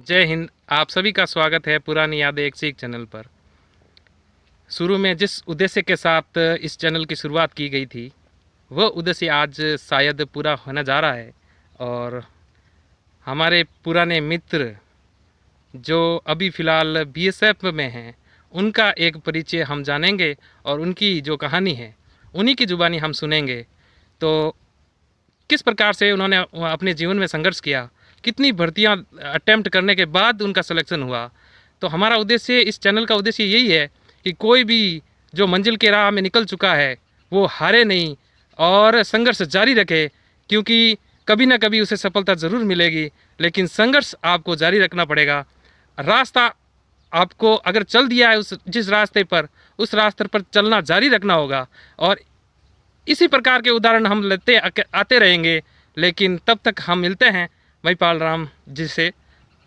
जय हिंद। आप सभी का स्वागत है पुरानी यादें एक सीख चैनल पर। शुरू में जिस उद्देश्य के साथ इस चैनल की शुरुआत की गई थी वह उद्देश्य आज शायद पूरा होने जा रहा है। और हमारे पुराने मित्र जो अभी फ़िलहाल बीएसएफ में हैं उनका एक परिचय हम जानेंगे और उनकी जो कहानी है उन्हीं की ज़ुबानी हम सुनेंगे। तो किस प्रकार से उन्होंने अपने जीवन में संघर्ष किया, कितनी भर्तियां अटेम्प्ट करने के बाद उनका सिलेक्शन हुआ। तो हमारा उद्देश्य, इस चैनल का उद्देश्य यही है कि कोई भी जो मंजिल के राह में निकल चुका है वो हारे नहीं और संघर्ष जारी रखे, क्योंकि कभी ना कभी उसे सफलता ज़रूर मिलेगी, लेकिन संघर्ष आपको जारी रखना पड़ेगा। रास्ता आपको अगर चल दिया है उस जिस रास्ते पर, उस रास्ते पर चलना जारी रखना होगा। और इसी प्रकार के उदाहरण हम लेते आते रहेंगे, लेकिन तब तक हम मिलते हैं महिपाल राम जी से।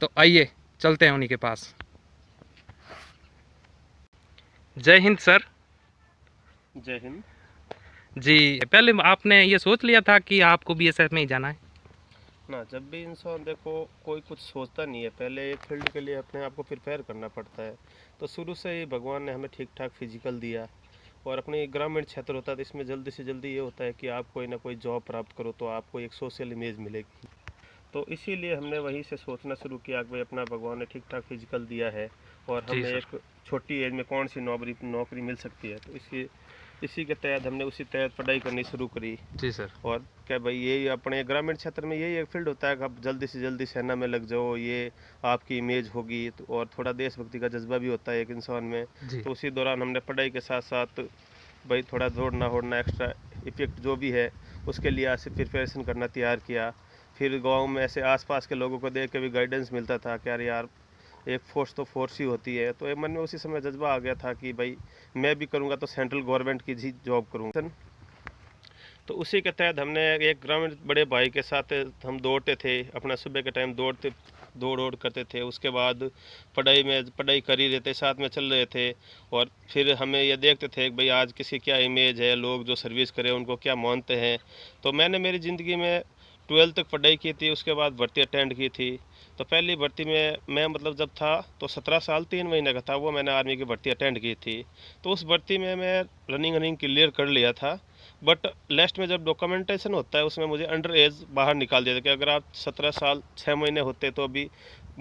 तो आइए चलते हैं उन्हीं के पास। जय हिंद सर। जय हिंद जी, पहले आपने ये सोच लिया था कि आपको बीएसएफ में ही जाना है? ना। जब भी इंसान देखो कोई कुछ सोचता नहीं है, पहले एक फील्ड के लिए अपने आप को प्रिपेयर करना पड़ता है। तो शुरू से ही भगवान ने हमें ठीक ठाक फिजिकल दिया और अपने ग्रामीण क्षेत्र होता है तो इसमें जल्दी से जल्दी ये होता है कि आप कोई ना कोई जॉब प्राप्त करो तो आपको एक सोशल इमेज मिलेगी। तो इसीलिए हमने वहीं से सोचना शुरू किया कि भाई अपना भगवान ने ठीक ठाक फिजिकल दिया है और जी हमें सर। एक छोटी एज में कौन सी नौकरी मिल सकती है। तो इसी के तहत हमने उसी तहत पढ़ाई करनी शुरू करी। जी सर। और क्या भाई यही अपने ग्रामीण क्षेत्र में यही एक फील्ड होता है कि आप जल्दी से जल्दी सेना में लग जाओ, ये आपकी इमेज होगी। तो और थोड़ा देशभक्ति का जज्बा भी होता है एक इंसान में। जी। तो उसी दौरान हमने पढ़ाई के साथ साथ भाई थोड़ा दौड़ना होड़ना एक्स्ट्रा इफेक्ट जो भी है उसके लिए आज से प्रिपरेशन करना तैयार किया। फिर गांव में ऐसे आसपास के लोगों को देख के भी गाइडेंस मिलता था कि यार एक फोर्स तो फोर्स ही होती है। तो एक मन में उसी समय जज्बा आ गया था कि भाई मैं भी करूँगा तो सेंट्रल गवर्नमेंट की ही जॉब करूँगा। तो उसी के तहत हमने एक ग्रामीण बड़े भाई के साथ हम दौड़ते थे, अपना सुबह के टाइम दौड़ करते थे। उसके बाद पढ़ाई कर ही रहे थे, साथ में चल रहे थे। और फिर हमें ये देखते थे कि भाई आज किसी क्या इमेज है, लोग जो सर्विस करें उनको क्या मानते हैं। तो मैंने मेरी ज़िंदगी में 12th तक पढ़ाई की थी, उसके बाद भर्ती अटेंड की थी। तो पहली भर्ती में मैं मतलब जब था तो 17 साल 3 महीने का था, वो मैंने आर्मी की भर्ती अटेंड की थी। तो उस भर्ती में मैं रनिंग क्लियर कर लिया था। बट लास्ट में जब डॉक्यूमेंटेशन होता है उसमें मुझे अंडर एज बाहर निकाल दिया था कि अगर आप 17 साल 6 महीने होते तो अभी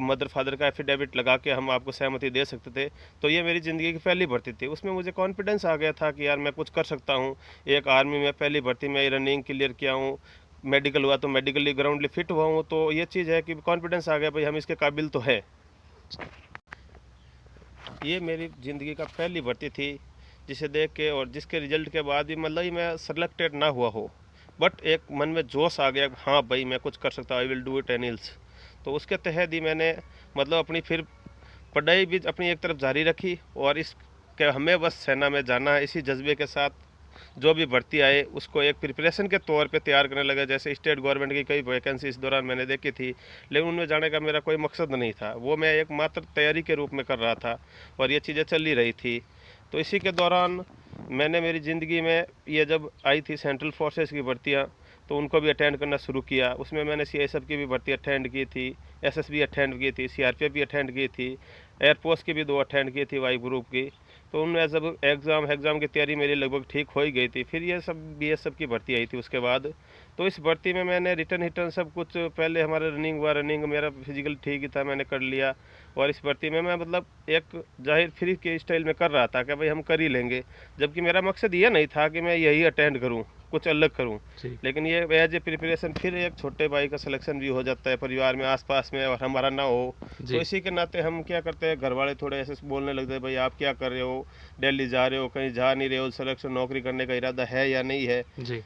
मदर फादर का एफिडेविट लगा के हम आपको सहमति दे सकते थे। तो ये मेरी ज़िंदगी की पहली भर्ती थी, उसमें मुझे कॉन्फिडेंस आ गया था कि यार मैं कुछ कर सकता हूँ। एक आर्मी में पहली भर्ती में रनिंग क्लियर किया हूँ, मेडिकल हुआ तो मेडिकली ग्राउंडली फिट हुआ हूँ। तो ये चीज़ है कि कॉन्फिडेंस आ गया भाई हम इसके काबिल तो है। ये मेरी ज़िंदगी का पहली भर्ती थी जिसे देख के और जिसके रिजल्ट के बाद भी मतलब ही मैं सेलेक्टेड ना हुआ हो, बट एक मन में जोश आ गया हाँ भाई मैं कुछ कर सकता हूँ, आई विल डू इट एनिल्स। तो उसके तहत ही मैंने मतलब अपनी फिर पढ़ाई भी अपनी एक तरफ जारी रखी और इस के हमें बस सेना में जाना है, इसी जज्बे के साथ जो भी भर्ती आए उसको एक प्रिपरेशन के तौर पे तैयार करने लगा। जैसे स्टेट गवर्नमेंट की कई वैकेंसी इस दौरान मैंने देखी थी, लेकिन उनमें जाने का मेरा कोई मकसद नहीं था, वो मैं एक मात्र तैयारी के रूप में कर रहा था और ये चीज़ें चल ही रही थी। तो इसी के दौरान मैंने मेरी ज़िंदगी में ये जब आई थी सेंट्रल फोर्सेस की भर्तियाँ तो उनको भी अटेंड करना शुरू किया। उसमें मैंने सीआईएसएफ की भी भर्ती अटेंड की थी, एसएसबी अटेंड की थी, सीआरपीएफ भी अटेंड की थी, एयरफोर्स की भी 2 अटेंड की थी वाई ग्रुप की। तो उनमें जब एग्ज़ाम की तैयारी मेरी लगभग ठीक हो ही गई थी, फिर ये सब बीएसएफ की भर्ती आई थी उसके बाद। तो इस भर्ती में मैंने रिटर्न सब कुछ, पहले हमारा रनिंग हुआ, रनिंग मेरा फिजिकल ठीक ही था, मैंने कर लिया। और इस भर्ती में मैं मतलब एक जाहिर फ्री के स्टाइल में कर रहा था कि भाई हम कर ही लेंगे, जबकि मेरा मकसद ये नहीं था कि मैं यही अटेंड करूँ, कुछ अलग करूं। लेकिन ये एज ए प्रिपरेशन फिर एक छोटे भाई का सिलेक्शन भी हो जाता है परिवार में आसपास में और हमारा ना हो। तो इसी के नाते हम क्या करते हैं, घर वाले थोड़े ऐसे बोलने लगते हैं भाई आप क्या कर रहे हो, दिल्ली जा रहे हो, कहीं जा नहीं रहे हो, सिलेक्शन नौकरी करने का इरादा है या नहीं है जी।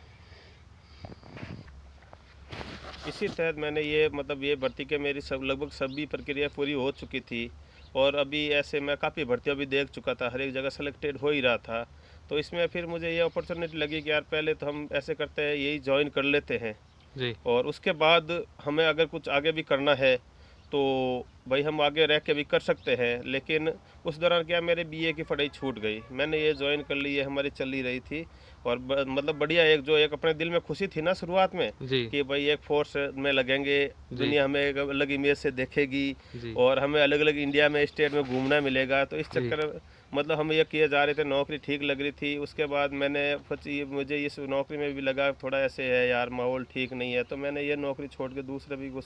इसी तहत मैंने ये मतलब ये भर्ती के मेरी सब लगभग सभी प्रक्रिया पूरी हो चुकी थी और अभी ऐसे मैं काफ़ी भर्तियाँ भी देख चुका था, हर एक जगह सेलेक्टेड हो ही रहा था। तो इसमें फिर मुझे ये अपॉर्चुनिटी लगी कि यार पहले तो हम ऐसे करते हैं, यही ज्वाइन कर लेते हैं जी। और उसके बाद हमें अगर कुछ आगे भी करना है तो भाई हम आगे रह के भी कर सकते हैं। लेकिन उस दौरान क्या मेरे बीए की पढ़ाई छूट गई, मैंने ये ज्वाइन कर ली, ये हमारी चल ही रही थी। और मतलब बढ़िया, एक जो एक अपने दिल में खुशी थी ना शुरुआत में जी कि भाई एक फोर्स में लगेंगे, जी दुनिया हमें एक अलग इमेज से देखेगी जी और हमें अलग अलग इंडिया में स्टेट में घूमना मिलेगा। तो इस जी चक्कर मतलब हम ये किए जा रहे थे, नौकरी ठीक लग रही थी। उसके बाद मुझे इस नौकरी में भी लगा थोड़ा ऐसे है यार, माहौल ठीक नहीं है, तो मैंने ये नौकरी छोड़ के दूसरे भी कुछ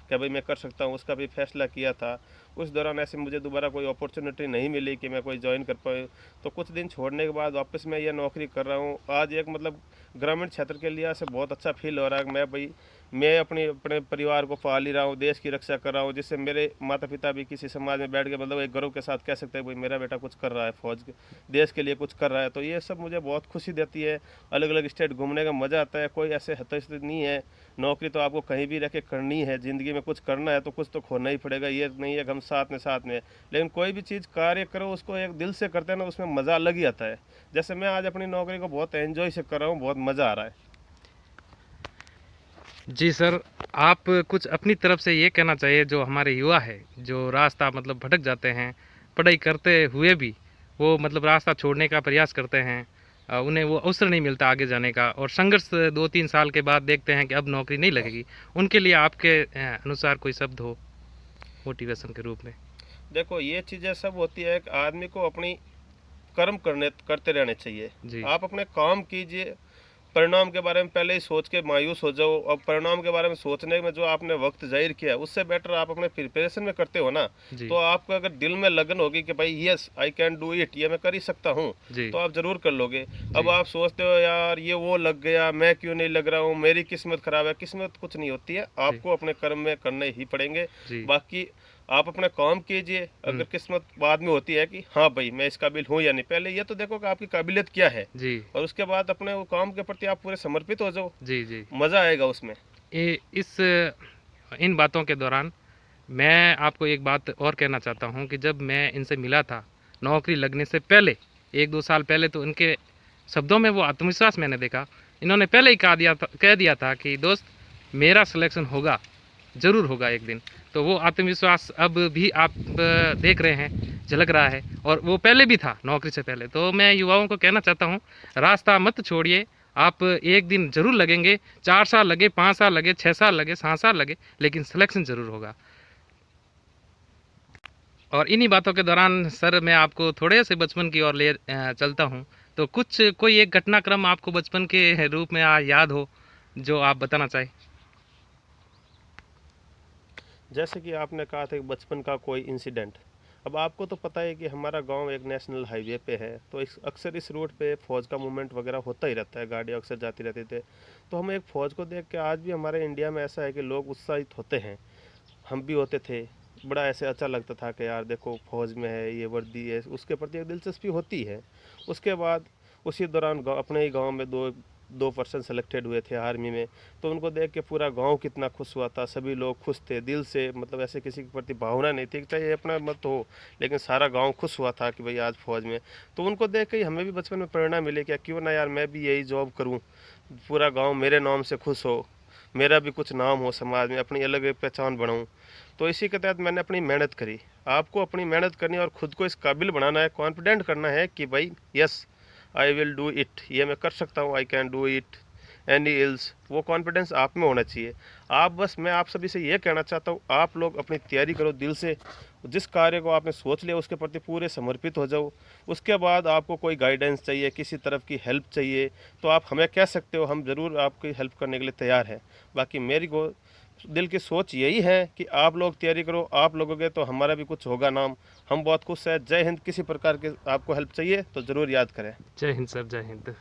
क्या भाई मैं कर सकता हूँ, उसका भी फैसला किया था। उस दौरान ऐसे मुझे दोबारा कोई अपॉर्चुनिटी नहीं मिली कि मैं कोई ज्वाइन कर पाऊँ, तो कुछ दिन छोड़ने के बाद वापस मैं ये नौकरी कर रहा हूँ। आज एक मतलब ग्रामीण क्षेत्र के लिए से बहुत अच्छा फील हो रहा है। मैं अपने परिवार को पाल ही रहा हूँ, देश की रक्षा कर रहा हूँ, जिससे मेरे माता पिता भी किसी समाज में बैठ के मतलब एक गर्व के साथ कह सकते हैं भाई मेरा बेटा कुछ कर रहा है, फौज के देश के लिए कुछ कर रहा है। तो ये सब मुझे बहुत खुशी देती है। अलग अलग स्टेट घूमने का मज़ा आता है, कोई ऐसे हतोत्साहित नहीं है। नौकरी तो आपको कहीं भी रह के करनी है, ज़िंदगी में कुछ करना है तो कुछ तो खोना ही पड़ेगा। ये नहीं है कि हम साथ में, लेकिन कोई भी चीज़ कार्य करो उसको एक दिल से करते हैं ना, उसमें मज़ा अलग ही आता है। जैसे मैं आज अपनी नौकरी को बहुत एंजॉय से कर रहा हूँ, बहुत मज़ा आ रहा है। जी सर, आप कुछ अपनी तरफ से ये कहना चाहिए जो हमारे युवा है, जो रास्ता मतलब भटक जाते हैं, पढ़ाई करते हुए भी वो मतलब रास्ता छोड़ने का प्रयास करते हैं, उन्हें वो अवसर नहीं मिलता आगे जाने का, और संघर्ष 2-3 साल के बाद देखते हैं कि अब नौकरी नहीं लगेगी। उनके लिए आपके अनुसार कोई शब्द हो मोटिवेशन के रूप में? देखो ये चीज़ें सब होती है कि आदमी को अपनी कर्म करते रहने चाहिए। जी आप अपने काम कीजिए, परिणाम के बारे में पहले ही सोच के मायूस हो जाओ, और परिणाम के बारे में सोचने में जो आपने वक्त जाहिर किया उससे बेटर आप अपने प्रिपरेशन में करते हो ना। जी तो आपको अगर दिल में लगन होगी कि भाई yes I can do it, ये मैं कर ही सकता हूँ, जी तो आप जरूर कर लोगे। जी अब आप सोचते हो यार ये वो लग गया, मैं क्यों नहीं लग रहा हूँ, मेरी किस्मत खराब है, किस्मत कुछ नहीं होती है, जी आपको अपने कर्म में करने ही पड़ेंगे। जी बाकी आप अपना काम कीजिए। अगर किस्मत बाद में होती है कि हाँ भाई मैं इस काबिल हूँ या नहीं, पहले ये तो देखो कि आपकी काबिलियत क्या है, जी और उसके बाद अपने वो काम के प्रति आप पूरे समर्पित हो जाओ, जी जी मज़ा आएगा उसमें। इस इन बातों के दौरान मैं आपको एक बात और कहना चाहता हूँ कि जब मैं इनसे मिला था नौकरी लगने से पहले 1-2 साल पहले, तो इनके शब्दों में वो आत्मविश्वास मैंने देखा। इन्होंने पहले ही कह दिया था कि दोस्त मेरा सिलेक्शन होगा, ज़रूर होगा एक दिन। तो वो आत्मविश्वास अब भी आप देख रहे हैं, झलक रहा है, और वो पहले भी था नौकरी से पहले। तो मैं युवाओं को कहना चाहता हूँ, रास्ता मत छोड़िए, आप एक दिन ज़रूर लगेंगे, 4 साल लगे, 5 साल लगे, 6 साल लगे, 7 साल लगे, लेकिन सिलेक्शन ज़रूर होगा। और इन्हीं बातों के दौरान सर मैं आपको थोड़े से बचपन की ओर ले चलता हूँ। तो कोई एक घटनाक्रम आपको बचपन के रूप में याद हो जो आप बताना चाहें? जैसे कि आपने कहा था कि बचपन का कोई इंसिडेंट, अब आपको तो पता है कि हमारा गांव एक नेशनल हाईवे पे है, तो अक्सर इस रूट पे फौज का मूवमेंट वगैरह होता ही रहता है, गाड़ियाँ अक्सर जाती रहती थे। तो हम एक फ़ौज को देख के आज भी हमारे इंडिया में ऐसा है कि लोग उत्साहित होते हैं, हम भी होते थे। बड़ा ऐसे अच्छा लगता था कि यार देखो फौज में है, ये वर्दी है, उसके प्रति एक दिलचस्पी होती है। उसके बाद उसी दौरान अपने ही गांव में दो दो पर्सन सेलेक्टेड हुए थे आर्मी में, तो उनको देख के पूरा गांव कितना खुश हुआ था, सभी लोग खुश थे दिल से, मतलब ऐसे किसी के प्रति भावना नहीं थी चाहे अपना मत हो, लेकिन सारा गांव खुश हुआ था कि भाई आज फौज में। तो उनको देख के ही हमें भी बचपन में प्रेरणा मिले क्या क्यों ना यार मैं भी यही जॉब करूँ, पूरा गाँव मेरे नाम से खुश हो, मेरा भी कुछ नाम हो समाज में, अपनी अलग एक पहचान बनाऊँ। तो इसी के तहत मैंने अपनी मेहनत करी। आपको अपनी मेहनत करनी और ख़ुद को इस काबिल बनाना है, कॉन्फिडेंट करना है कि भाई yes I will do it, ये मैं कर सकता हूँ, I can do it any else, वो कॉन्फिडेंस आप में होना चाहिए। मैं आप सभी से ये कहना चाहता हूँ, आप लोग अपनी तैयारी करो दिल से, जिस कार्य को आपने सोच लिया उसके प्रति पूरे समर्पित हो जाओ। उसके बाद आपको कोई गाइडेंस चाहिए, किसी तरफ की हेल्प चाहिए, तो आप हमें कह सकते हो, हम ज़रूर आपकी हेल्प करने के लिए तैयार हैं। बाकी मेरी दिल की सोच यही है कि आप लोग तैयारी करो, आप लोगोगे तो हमारा भी कुछ होगा नाम, हम बहुत खुश हैं। जय हिंद। किसी प्रकार के आपको हेल्प चाहिए तो ज़रूर याद करें। जय हिंद सर, जय हिंद।